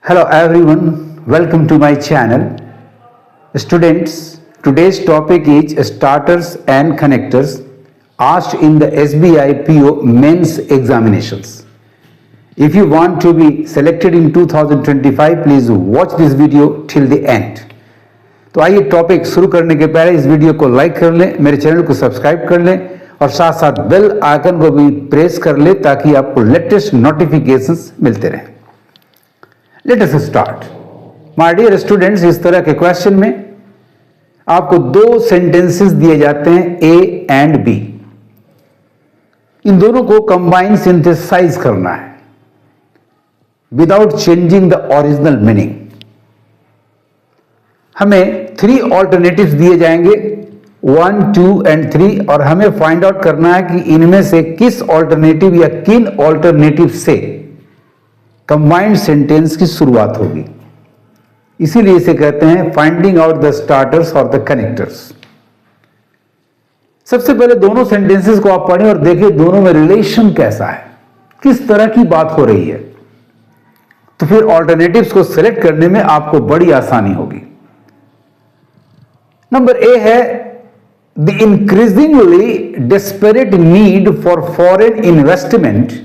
Hello everyone, welcome to my channel. Students, today's topic is starters and connectors asked in the SBI PO mains examinations. If you want to be selected in 2025, please watch this video till the end. तो आइए topic शुरू करने के पहले इस video को like कर लें, मेरे चैनल को सब्सक्राइब कर लें और साथ साथ बेल आइकन को भी प्रेस कर लें ताकि आपको लेटेस्ट नोटिफिकेशंस मिलते रहें. Let us start. My dear students, इस तरह के क्वेश्चन में आपको दो सेंटेंसेस दिए जाते हैं ए एंड बी. इन दोनों को कंबाइन सिंथेसाइज करना है without changing the original meaning. हमें 3 ऑल्टरनेटिव्स दिए जाएंगे 1, 2 एंड 3 और हमें फाइंड आउट करना है कि इनमें से किस ऑल्टरनेटिव या किन ऑल्टरनेटिव से कंबाइंड सेंटेंस की शुरुआत होगी. इसीलिए इसे कहते हैं फाइंडिंग आउट द स्टार्टर्स और द कनेक्टर्स. सबसे पहले दोनों सेंटेंसेस को आप पढ़ें और देखिए दोनों में रिलेशन कैसा है, किस तरह की बात हो रही है. तो फिर ऑल्टरनेटिव्स को सिलेक्ट करने में आपको बड़ी आसानी होगी. नंबर ए है the increasingly desperate need for foreign investment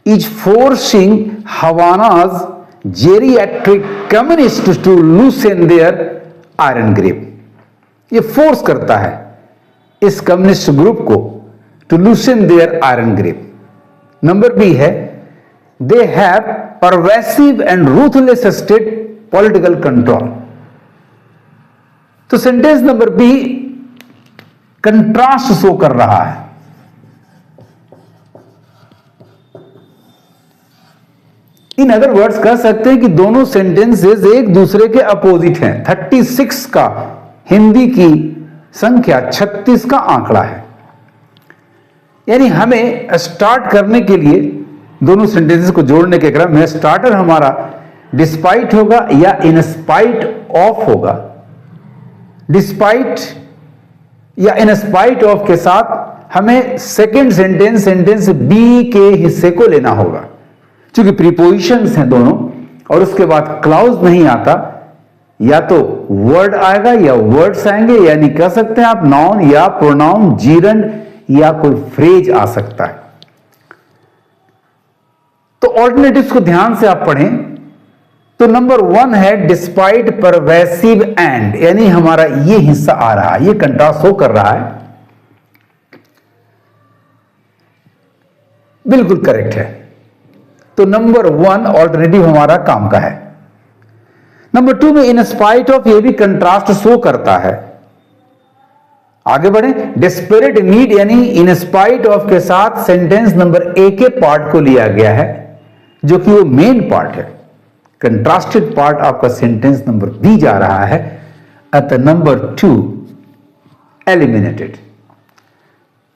is forcing Havana's geriatric communists to loosen their iron grip. ये फोर्स करता है इस कम्युनिस्ट ग्रुप को to loosen their iron grip. Number B है they have pervasive and ruthless state political control. तो sentence number B contrast show कर रहा है. इन अदर वर्ड्स कह सकते हैं कि दोनों सेंटेंसेस एक दूसरे के अपोजिट हैं. 36 का हिंदी की संख्या 36 का आंकड़ा है. यानी हमें स्टार्ट करने के लिए दोनों सेंटेंसेस को जोड़ने के क्रम में स्टार्टर हमारा डिस्पाइट होगा या इन स्पाइट ऑफ होगा. डिस्पाइट या इन स्पाइट ऑफ के साथ हमें सेकेंड सेंटेंस बी के हिस्से को लेना होगा क्योंकि प्रीपोजिशंस हैं दोनों और उसके बाद क्लाउज नहीं आता. या तो वर्ड आएगा या वर्ड्स आएंगे, यानी कह सकते हैं आप नाउन या प्रोनाउन, जीरंड या कोई फ्रेज आ सकता है. तो ऑल्टरनेटिव्स को ध्यान से आप पढ़ें तो नंबर 1 है डिस्पाइट परवेसिव एंड, यानी हमारा ये हिस्सा आ रहा है, ये कंट्रास्ट शो कर रहा है. बिल्कुल करेक्ट है. तो नंबर 1 ऑल्टरनेटिव हमारा काम का है. नंबर 2 में इन स्पाइट ऑफ, ये भी कंट्रास्ट शो करता है. आगे बढ़े. डेस्परेट नीड यानी इन स्पाइट ऑफ के साथ सेंटेंस नंबर ए के पार्ट को लिया गया है जो कि वो मेन पार्ट है. कंट्रास्टेड पार्ट आपका सेंटेंस नंबर बी जा रहा है. अतः नंबर 2 एलिमिनेटेड.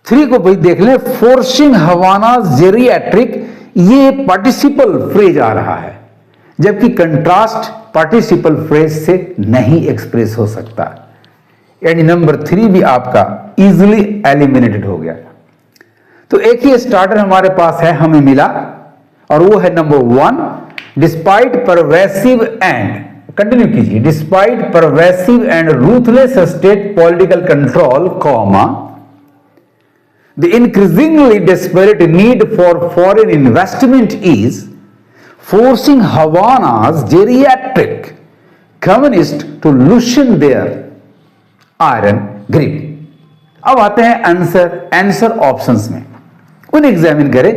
3 को भाई देख ले. फोर्सिंग हवाना जेरियाट्रिक, ये पार्टिसिपल फ्रेज आ रहा है जबकि कंट्रास्ट पार्टिसिपल फ्रेज से नहीं एक्सप्रेस हो सकता. यानी नंबर 3 भी आपका इजीली एलिमिनेटेड हो गया. तो एक ही स्टार्टर हमारे पास है, हमें मिला, और वो है number 1 despite pervasive and. Continue कीजिए. Despite pervasive and ruthless state political control, comma the increasingly desperate need for foreign investment is forcing Havana's geriatric communists to loosen their iron grip. अब आते हैं आंसर ऑप्शंस में. उन्हें examine करें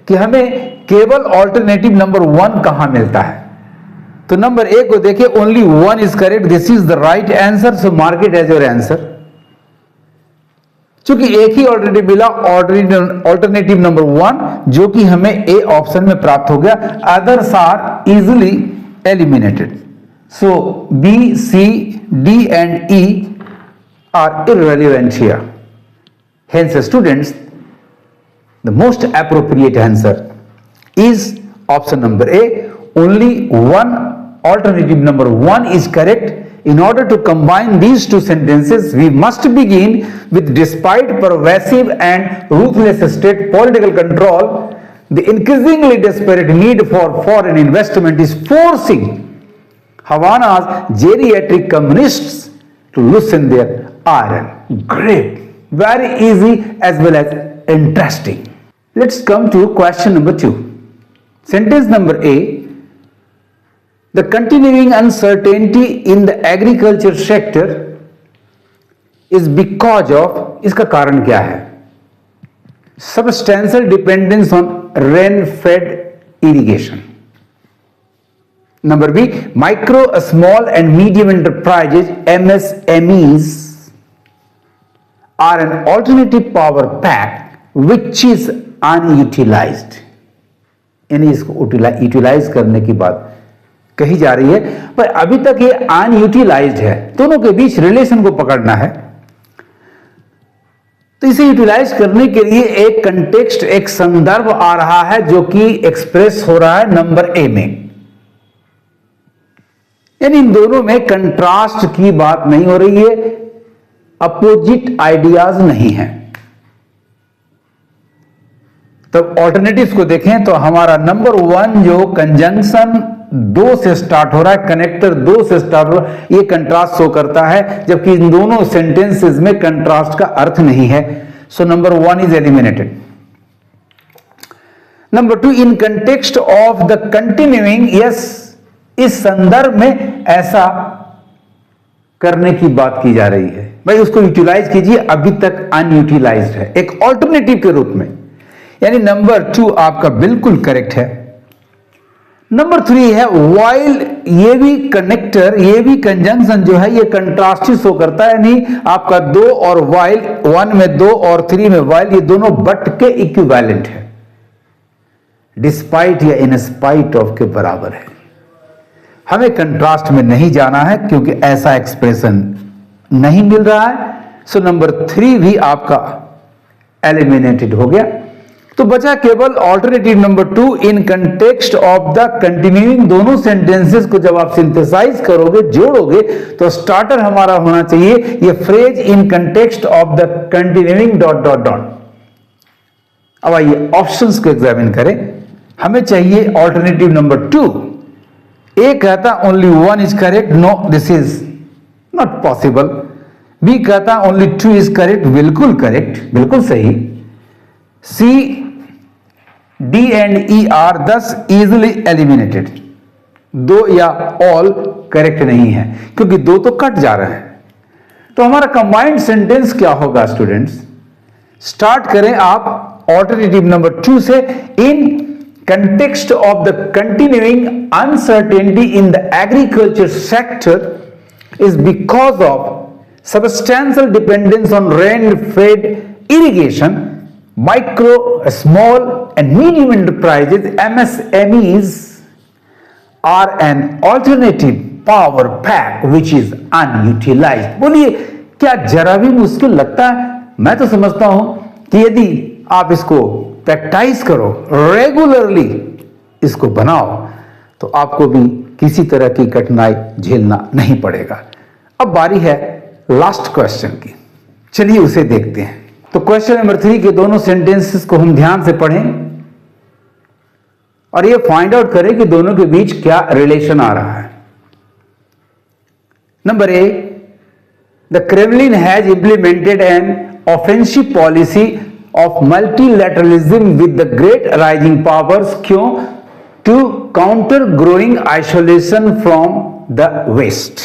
कि हमें केवल ऑल्टरनेटिव नंबर 1 कहां मिलता है. तो नंबर ए को देखिए, only 1 is correct, this is the right answer, so mark it as your answer. चूंकि एक ही ऑल्टरनेटिव मिला, ऑल्टरनेटिव नंबर 1 जो कि हमें ए ऑप्शन में प्राप्त हो गया. Others are easily eliminated. So B, C, D and E are irrelevant here. Hence students, the most appropriate answer is option number A. Only 1 alternative number 1 is correct. In order to combine these two sentences, we must begin with despite pervasive and ruthless state political control. the increasingly desperate need for foreign investment is forcing Havana's geriatric communists to loosen their iron. Great. Very easy as well as interesting. Let's come to question number 2. Sentence number A. The continuing uncertainty in the agriculture sector is because of, इसका कारण क्या है? Substantial dependence on rain-fed irrigation. Number B, micro, small and medium enterprises, MSMEs, are an alternative power pack which is unutilized. यानी इसको utilise करने की बात कही जा रही है, पर अभी तक ये अनयूटिलाइज्ड है. दोनों के बीच रिलेशन को पकड़ना है, तो इसे यूटिलाइज करने के लिए एक कंटेक्स्ट, एक संदर्भ आ रहा है जो कि एक्सप्रेस हो रहा है नंबर ए में. यानी इन दोनों में कंट्रास्ट की बात नहीं हो रही है, अपोजिट आइडियाज नहीं है. तो ऑल्टरनेटिव्स को देखें तो हमारा नंबर 1 जो कंजंक्शन 2 से स्टार्ट हो रहा है, कनेक्टर 2 से स्टार्ट हो रहा है, ये कंट्रास्ट शो करता है, जबकि इन दोनों सेंटेंसेस में कंट्रास्ट का अर्थ नहीं है. So number 1 is eliminated. Number 2, in context of the continuing, yes, इस संदर्भ में ऐसा करने की बात की जा रही है. भाई उसको यूटिलाइज कीजिए, अभी तक अनयूटिलाइज्ड है, एक ऑल्टरनेटिव के रूप में. यानी नंबर 2 आपका बिल्कुल करेक्ट है. नंबर 3 है वाइल, ये भी कनेक्टर, ये भी कंजंक्शन जो है ये कंट्रास्टिव शो करता है. यानी आपका 2 और वाइल, 1 में 2 और 3 में वाइल, ये दोनों बट के इक्विवेलेंट है. डिस्पाइट या इन स्पाइट ऑफ के बराबर है. हमें कंट्रास्ट में नहीं जाना है क्योंकि ऐसा एक्सप्रेशन नहीं मिल रहा है. सो नंबर 3 भी आपका एलिमिनेटेड हो गया. तो बचा केवल alternative number 2, in context of the continuing. दोनों सेंटेंसेस को जब आप सिंथेसाइज करोगे, जोड़ोगे, तो स्टार्टर हमारा होना चाहिए ये phrase in context of the continuing dot dot dot. अब आइए ऑप्शंस को एग्जामिन करें. हमें चाहिए ऑल्टरनेटिव नंबर 2. ए कहता only 1 is correct, no this is not possible. B कहता ओनली 2 इज करेक्ट, बिल्कुल करेक्ट, बिल्कुल सही. C, D and E are thus easily eliminated. 2 या ऑल करेक्ट नहीं है क्योंकि 2 तो कट जा रहे हैं. तो हमारा कंबाइंड सेंटेंस क्या होगा स्टूडेंट्स? स्टार्ट करें आप ऑल्टरनेटिव नंबर 2 से. इन context of the continuing uncertainty in the agriculture sector is because of substantial dependence on rain-fed irrigation, micro, small and medium enterprises, MSMEs, are an alternative power pack which is unutilized. बोलिए, क्या जरा भी मुश्किल लगता है? मैं तो समझता हूं कि यदि आप इसको प्रैक्टिस करो, रेगुलरली इसको बनाओ, तो आपको भी किसी तरह की कठिनाई झेलना नहीं पड़ेगा. अब बारी है लास्ट क्वेश्चन की. चलिए उसे देखते हैं. तो क्वेश्चन नंबर 3 के दोनों सेंटेंसेस को हम ध्यान से पढ़ें और ये फाइंड आउट करें कि दोनों के बीच क्या रिलेशन आ रहा है. Number A, the Kremlin has implemented an offensive policy of multilateralism with the great rising powers. क्यों? To counter growing isolation from the West.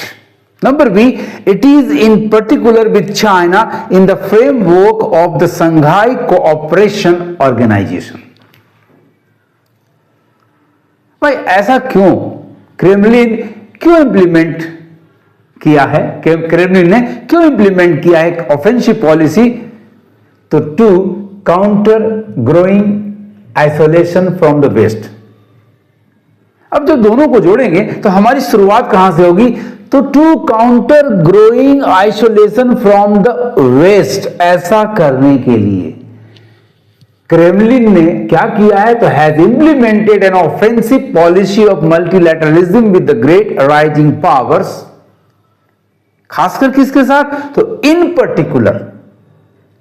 Number B, it is in particular with China in the framework of the Shanghai Cooperation Organization. भाई ऐसा क्यों? Kremlin क्यों implement किया है? Kremlin ने क्यों implement किया है ऑफेंसिव पॉलिसी? तो to counter growing isolation from the West. अब जब दोनों को जोड़ेंगे तो हमारी शुरुआत कहां से होगी? तो to counter growing isolation from the West. ऐसा करने के लिए क्रेमलिन ने क्या किया है? तो has implemented an offensive policy of multilateralism with the great rising powers. खासकर किसके साथ? तो इन particular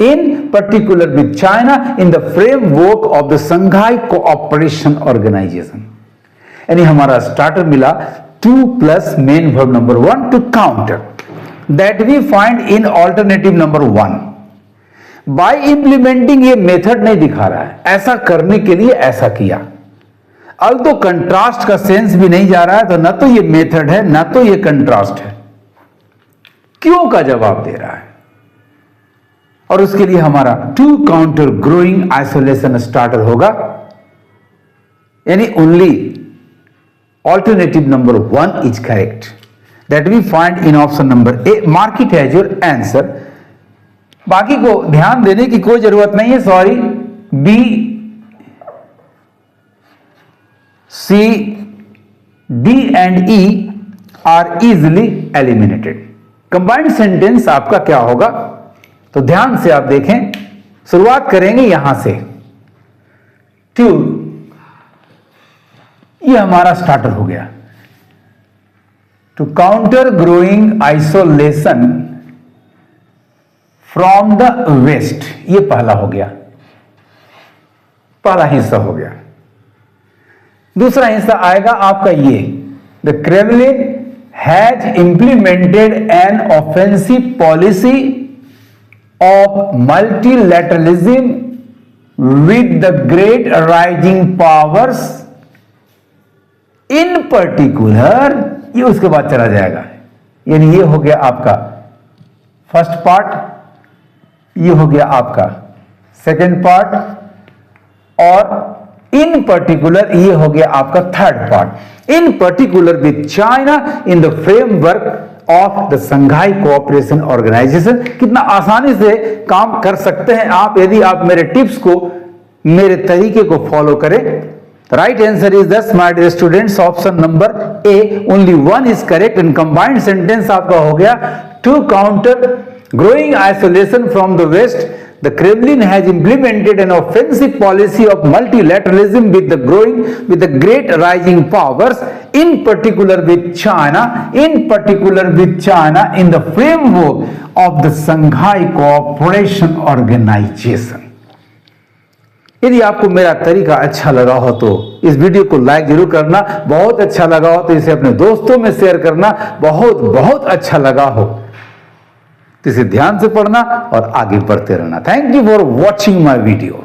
in particular with China in the framework of the Shanghai Cooperation Organization. यानी हमारा स्टार्टर मिला 2 plus main verb number 1 to counter that we find in alternative number 1. By implementing ये method नहीं दिखा रहा है, ऐसा करने के लिए ऐसा किया. अब तो कंट्रास्ट का सेंस भी नहीं जा रहा है, तो ना तो ये मेथड है ना तो ये कंट्रास्ट है. क्यों का जवाब दे रहा है. और उसके लिए हमारा to counter growing isolation starter होगा. यानी only alternative number 1 is correct that we find in option number A. Mark it as your answer. बाकी को ध्यान देने की कोई जरूरत नहीं है. Sorry, B, C, D and E are easily eliminated. Combined sentence आपका क्या होगा, तो ध्यान से आप देखें. शुरुआत करेंगे यहां से. टू, ये हमारा स्टार्टर हो गया. To counter growing isolation from the West, ये पहला हो गया, पहला हिस्सा हो गया. दूसरा हिस्सा आएगा आपका ये, the Kremlin has implemented an offensive policy of multilateralism with the great rising powers in particular. ये उसके बाद चला जाएगा. यानी ये हो गया आपका फर्स्ट पार्ट, ये हो गया आपका सेकंड पार्ट, और इन पर्टिकुलर ये हो गया आपका third part. In particular with China in the framework of the Shanghai Cooperation Organisation. कितना आसानी से काम कर सकते हैं आप यदि आप मेरे टिप्स को, मेरे तरीके को फॉलो करें. Right answer is thus my dear students option number A. Only 1 is correct. In combined sentence आपका हो गया to counter growing isolation from the West, the Kremlin has implemented an offensive policy of multilateralism with the great rising powers, in particular with China in the framework of the Shanghai Cooperation Organization. यदि आपको मेरा तरीका अच्छा लगा हो तो इस video को लाइक जरूर करना. बहुत अच्छा लगा हो तो इसे अपने दोस्तों में शेयर करना. बहुत अच्छा लगा हो तो इसे ध्यान से पढ़ना और आगे बढ़ते रहना. Thank you for watching my video.